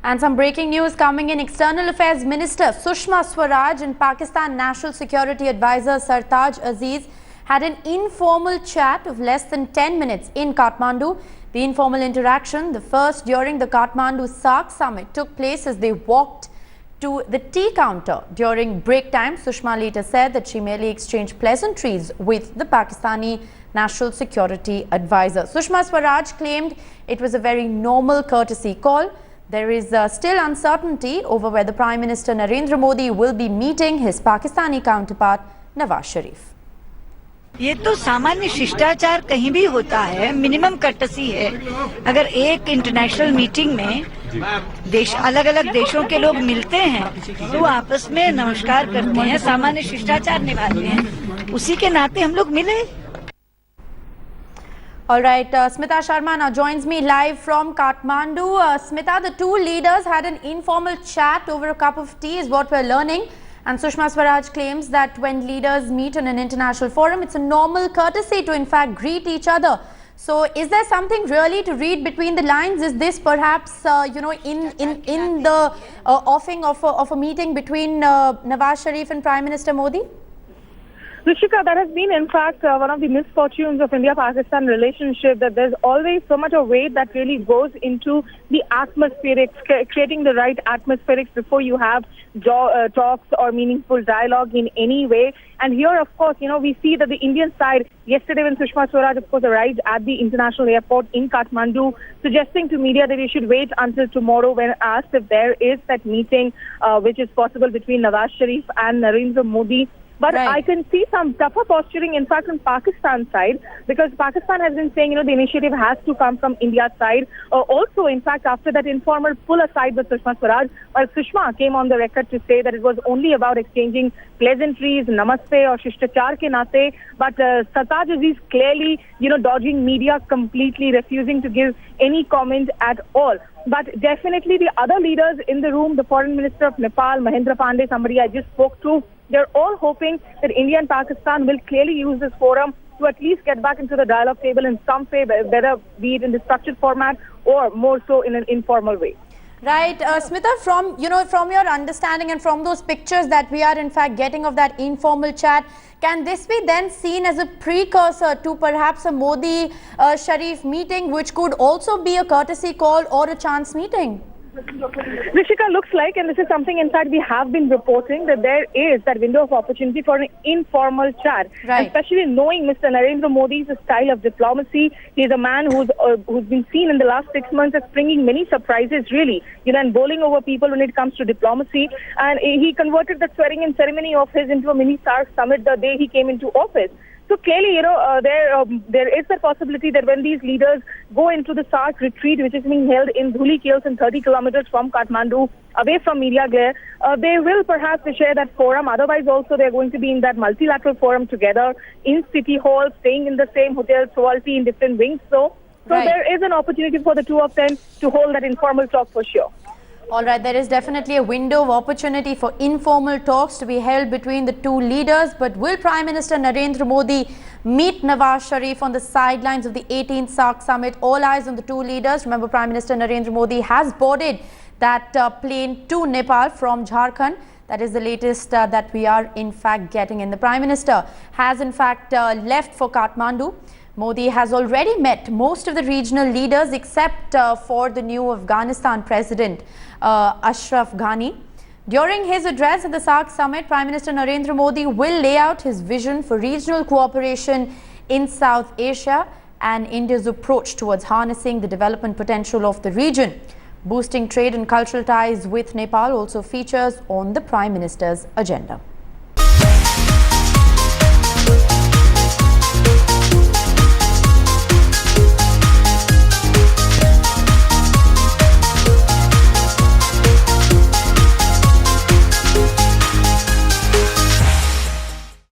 And some breaking news coming in. External Affairs Minister Sushma Swaraj and Pakistan National Security Advisor Sartaj Aziz had an informal chat of less than 10 minutes in Kathmandu. The informal interaction, the first during the Kathmandu SAARC summit, took place as they walked to the tea counter. During break time, Sushma later said that she merely exchanged pleasantries with the Pakistani National Security Advisor. Sushma Swaraj claimed it was a very normal courtesy call. There is still uncertainty over whether Prime Minister Narendra Modi will be meeting his Pakistani counterpart Nawaz Sharif. ये तो सामान्य शिष्टाचार कहीं भी होता है, minimum courtesy है। अगर एक इंटरनेशनल मीटिंग में अलग-अलग देशों के लोग मिलते हैं तो आपस में नमस्कार करते हैं, सामान्य शिष्टाचार निभाते हैं, उसी के नाते हम लोग मिले। All right, Smita Sharma now joins me live from Kathmandu. Smita, the two leaders had an informal chat over a cup of tea is what we're learning. And Sushma Swaraj claims that when leaders meet in an international forum, it's a normal courtesy to in fact greet each other. So is there something really to read between the lines? Is this perhaps, in the offing of a meeting between Nawaz Sharif and Prime Minister Modi? Rishika, that has been in fact one of the misfortunes of India-Pakistan relationship, that there's always so much of weight that really goes into the atmospherics, creating the right atmospherics before you have talks or meaningful dialogue in any way. And here, of course, we see that the Indian side, yesterday when Sushma Swaraj, of course, arrived at the international airport in Kathmandu, suggesting to media that we should wait until tomorrow when asked if there is that meeting which is possible between Nawaz Sharif and Narendra Modi. But right. I can see some tougher posturing, in fact, on Pakistan's side, because Pakistan has been saying, the initiative has to come from India's side. Also, in fact, after that informal pull aside with Sushma Swaraj, while Sushma came on the record to say that it was only about exchanging pleasantries, namaste or shishtachar ke naate, but Sartaj Aziz clearly, dodging media, completely refusing to give any comment at all. But definitely the other leaders in the room, the Foreign Minister of Nepal, Mahendra Pandey, somebody I just spoke to, they're all hoping that India and Pakistan will clearly use this forum to at least get back into the dialogue table in some way, whether be it in the structured format or more so in an informal way. Right, Smita, from your understanding and from those pictures that we are in fact getting of that informal chat, can this be then seen as a precursor to perhaps a Modi Sharif meeting, which could also be a courtesy call or a chance meeting? Rishika, looks like, and this is something in fact we have been reporting, that there is that window of opportunity for an informal chat. Right. Especially knowing Mr. Narendra Modi's style of diplomacy. He's a man who's been seen in the last 6 months as bringing many surprises, really, and bowling over people when it comes to diplomacy. And he converted the swearing-in ceremony of his into a mini SAARC summit the day he came into office. So clearly, there is the possibility that when these leaders go into the SAARC retreat, which is being held in Dhuli Hills and 30 kilometers from Kathmandu, away from media glare, they will perhaps share that forum. Otherwise, also they're going to be in that multilateral forum together in City Hall, staying in the same hotel, royalty in different wings. So right. There is an opportunity for the two of them to hold that informal talk for sure. All right, there is definitely a window of opportunity for informal talks to be held between the two leaders. But will Prime Minister Narendra Modi meet Nawaz Sharif on the sidelines of the 18th SAARC summit? All eyes on the two leaders. Remember, Prime Minister Narendra Modi has boarded that plane to Nepal from Jharkhand. That is the latest that we are in fact getting in. The Prime Minister has in fact left for Kathmandu. Modi has already met most of the regional leaders except for the new Afghanistan President Ashraf Ghani. During his address at the SAARC summit, Prime Minister Narendra Modi will lay out his vision for regional cooperation in South Asia and India's approach towards harnessing the development potential of the region. Boosting trade and cultural ties with Nepal also features on the Prime Minister's agenda.